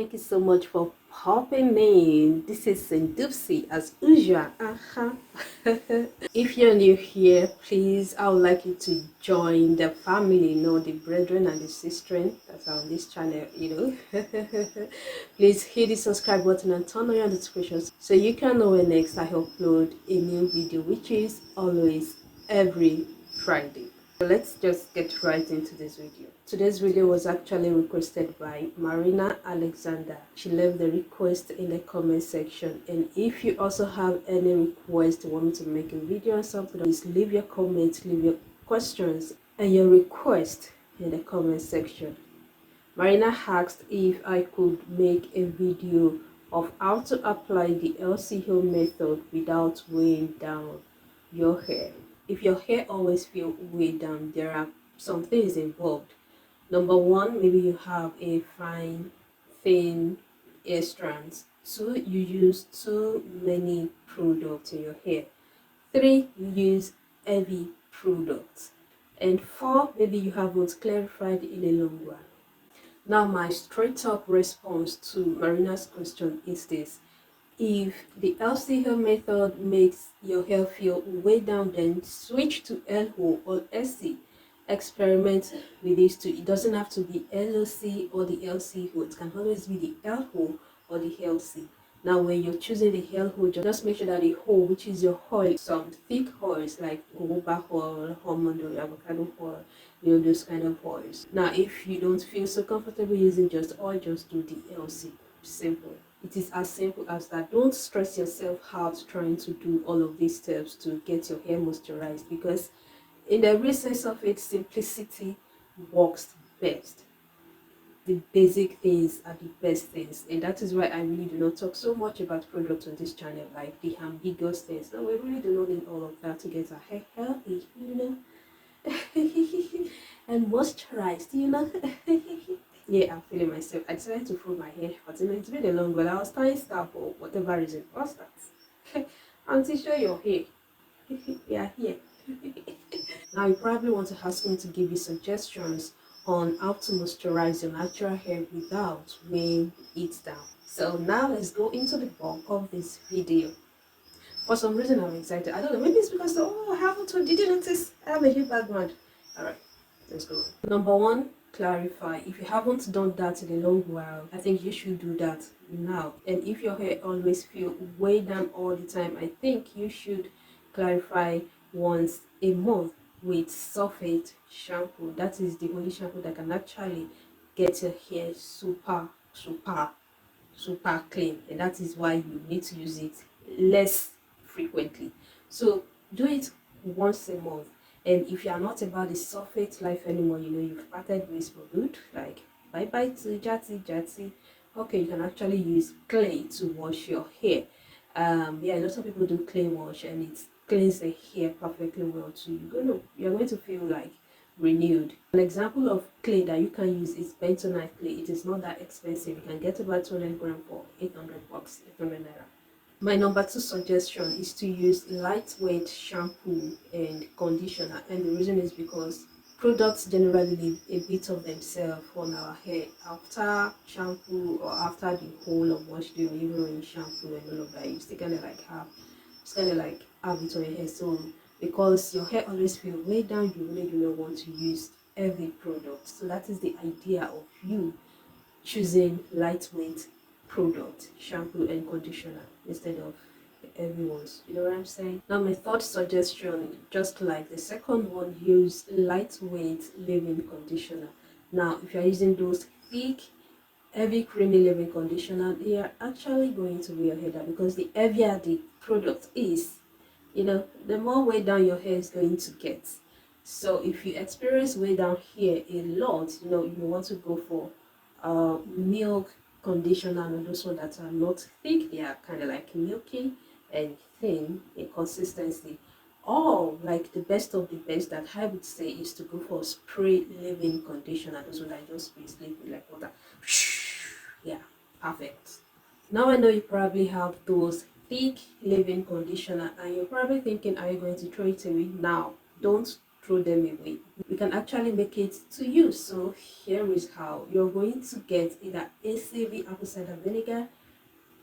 Thank you so much for popping in. This is Doopsy as usual. If you're new here, please, I would like you to join the family, the brethren and the sistren that's on this channel. Please hit the subscribe button and turn on your notifications so you can know when next I upload a new video, which is always every Friday. So let's just get right into this video. Today's video was actually requested by Marina Alexander. She left the request in the comment section, and if you also have any request you want me to make a video or something, please leave your comments, leave your questions and your request in the comment section. Marina asked if I could make a video of how to apply the LCO method without weighing down your hair. If your hair always feels weighed down, there are some things involved. Number one, maybe you have a fine, thin hair strands. Two, you use too many products in your hair. Three, you use heavy products. And four, maybe you haven't clarified in a long run. Now, my straight up response to Marina's question is this. If the LCO method makes your hair feel way down, then switch to LO or SC. Experiment with these two. It doesn't have to be LOC or the LCO. It can always be the LO or the LC. Now, when you're choosing the LO, just make sure that the O, which is your oil, some thick oils like jojoba oil, almond oil, avocado oil, those kind of oils. Now, if you don't feel so comfortable using just oil, just do the LC. Simple. It is as simple as that. Don't stress yourself out trying to do all of these steps to get your hair moisturized, because in the real sense of it, simplicity works best. The basic things are the best things, and that is why I really do not talk so much about products on this channel, like the ambiguous things. No, we really do not need all of that to get our hair healthy, and moisturized. Yeah, I'm feeling myself. I decided to fold my hair out. It's been a long while. I was tying stuff for whatever reason. What's that? Auntie, show your hair. Yeah, here. Now, you probably want to ask me to give you suggestions on how to moisturize your natural hair without weighing it down. So now let's go into the bulk of this video. For some reason, I'm excited. I don't know. Maybe it's because, I haven't told. Did you notice? I have a hair background. All right, let's go. Number one, clarify. If you haven't done that in a long while, I think you should do that now. And if your hair always feel way down all the time, I think you should clarify once a month with sulfate shampoo. That is the only shampoo that can actually get your hair super clean, and that is why you need to use it less frequently. So do it once a month. And if you are not about the sulfate life anymore, you've parted ways for good, like bye bye to jatty, okay, you can actually use clay to wash your hair. Yeah, lots of people do clay wash, and it cleans the hair perfectly well too. You're going to feel like renewed. An example of clay that you can use is bentonite clay. It is not that expensive. You can get about 200 grams for 800 bucks, 800 naira. My number two suggestion is to use lightweight shampoo and conditioner, and the reason is because products generally leave a bit of themselves on our hair after shampoo or after the whole of wash day, or even when you shampoo and all of that. You still kind of like have it on your hair. So because your hair always feels way down, you really do not want to use heavy products. So that is the idea of you choosing lightweight product, shampoo and conditioner, instead of everyone's. You know what I'm saying? Now, my third suggestion, just like the second one, use lightweight leave-in conditioner. Now, if you're using those thick, heavy creamy leave-in conditioner, they are actually going to weigh your hair down, because the heavier the product is, the more weight down your hair is going to get. So if you experience weight down here a lot, you want to go for milk conditioner, and those ones that are not thick. They are kind of like milky and thin in consistency. Or like the best of the best that I would say is to go for spray leave-in conditioner. Those ones I just spray liquid like water. Yeah, perfect. Now I know you probably have those thick leave-in conditioner, and you're probably thinking, are you going to throw it away? Now, don't throw them away. We can actually make it to use. So here is how. You're going to get either ACV apple cider vinegar,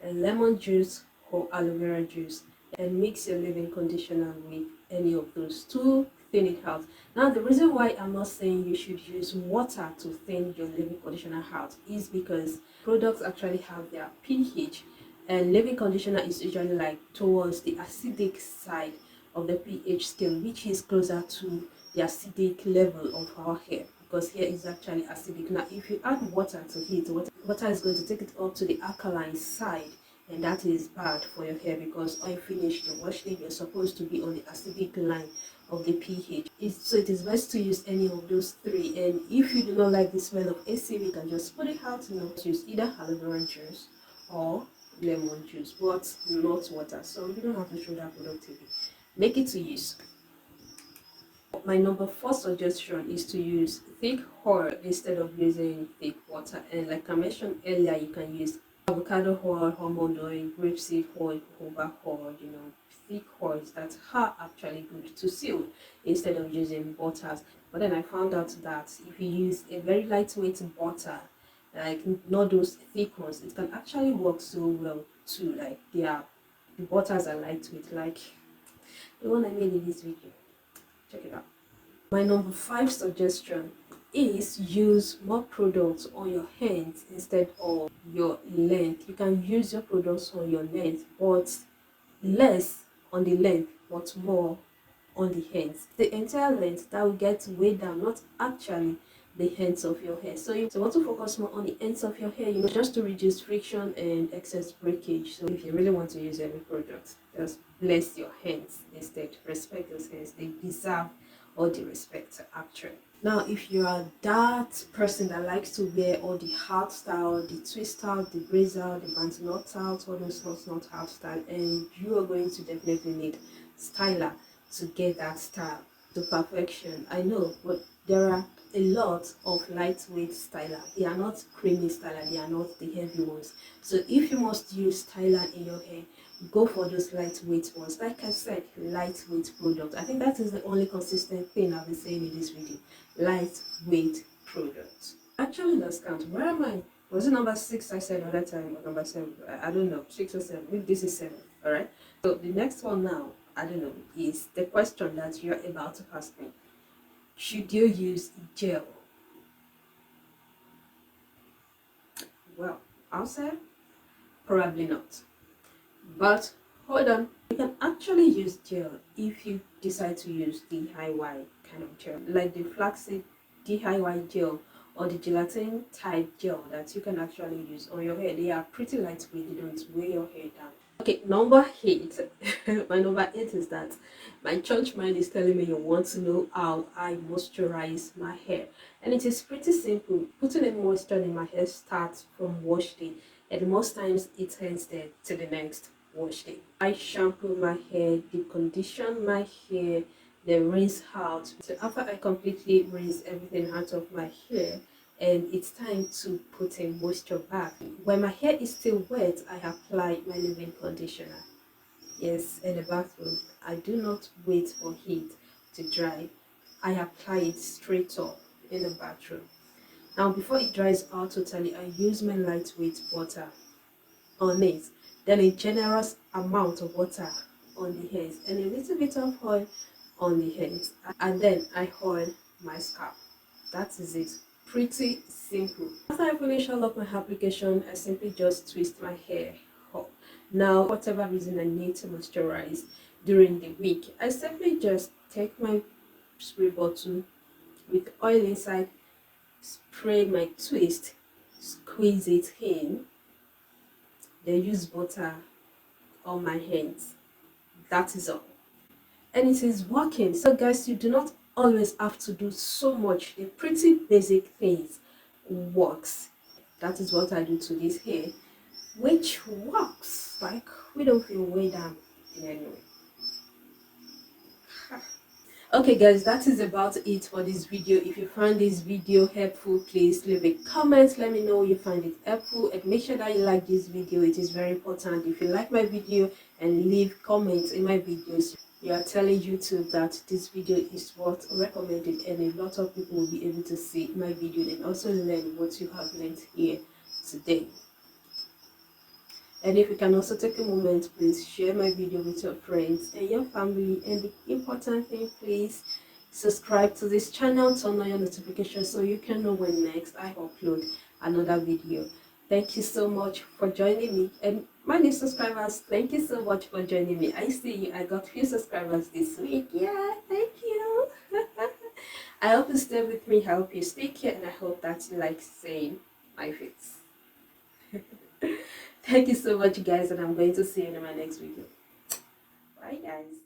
lemon juice, or aloe vera juice, and mix your leave-in conditioner with any of those to thin it out. Now the reason why I'm not saying you should use water to thin your leave-in conditioner out is because products actually have their pH, and leave-in conditioner is usually like towards the acidic side of the pH scale, which is closer to the acidic level of our hair, because hair is actually acidic. Now if you add water to it, water is going to take it up to the alkaline side, and that is bad for your hair, because when you finish the washing you're supposed to be on the acidic line of the pH. So it is best to use any of those three, and if you do not like the smell of ACV, you can just put it out. Use either aloe vera juice or lemon juice, but not water, so you don't have to throw that product away. Make it to use. My number 4 suggestion is to use thick oil instead of using thick water, and like I mentioned earlier, you can use avocado oil, almond oil, grapeseed oil, jojoba oil, thick oils that are actually good to seal instead of using butters. But then I found out that if you use a very lightweight butter, like not those thick ones, it can actually work so well too. Like the butters are lightweight, like the one I made in this video. Check it out. My number 5 suggestion is use more products on your hands instead of your length. You can use your products on your length, but less on the length, but more on the hands. The entire length that will get weighed down, not actually the ends of your hair. So you want to focus more on the ends of your hair, just to reduce friction and excess breakage. So if you really want to use every product, just bless your hands instead. Respect those hands. They deserve all the respect actually. Now if you are that person that likes to wear all the hard style, the twist out, the braids out, the bands not out, all those not hard style, and you are going to definitely need styler to get that style to perfection. I know, but there are a lot of lightweight styler. They are not creamy styler, they are not the heavy ones. So if you must use styler in your hair, go for those lightweight ones. Like I said, lightweight products. I think that is the only consistent thing I've been saying in this video. Lightweight products. Actually lost count. Where am I? Was it number 6 I said other time, or number 7? I don't know. 6 or 7. Maybe this is 7. Alright. So the next one now, I don't know, is the question that you're about to ask me. Should you use gel? Well, I'll say probably not. But hold on, you can actually use gel if you decide to use DIY kind of gel, like the flaxseed DIY gel or the gelatin type gel that you can actually use on your hair. They are pretty lightweight, they don't weigh your hair down. Okay, number 8. My number 8 is that my church mind is telling me you want to know how I moisturize my hair, and it is pretty simple. Putting a moisture in my hair starts from wash day, and most times it ends there to the next wash day. I shampoo my hair, deep condition my hair, then rinse out. So after I completely rinse everything out of my hair, and it's time to put in moisture back. When my hair is still wet, I apply my leave-in conditioner. Yes, in the bathroom. I do not wait for it to dry. I apply it straight up in the bathroom. Now before it dries out totally, I use my lightweight butter on it, then a generous amount of water on the hairs and a little bit of oil on the hairs, and then I oil my scalp. That is it. Pretty simple. After I finish all of my application, I simply just twist my hair up. Now whatever reason I need to moisturize during the week, I simply just take my spray bottle with oil inside, spray my twist, squeeze it in, then use butter on my hands. That is all, and it is working. So guys, you do not always have to do so much. The pretty basic things works. That is what I do to this hair, which works. Like, we don't feel way down in any way. Okay guys, that is about it for this video. If you find this video helpful, please leave a comment. Let me know you find it helpful, and make sure that you like this video. It is very important. If you like my video and leave comments in my videos, you are telling YouTube that this video is worth recommending, and a lot of people will be able to see my video and also learn what you have learned here today. And if you can also take a moment, please share my video with your friends and your family. And the important thing, please subscribe to this channel, turn on your notifications so you can know when next I upload another video. Thank you so much for joining me. And my new subscribers, thank you so much for joining me. I see you. I got few subscribers this week. Yeah, thank you. I hope you stay with me. I hope you stay here, and I hope that you like seeing my face. Thank you so much, guys, and I'm going to see you in my next video. Bye, guys.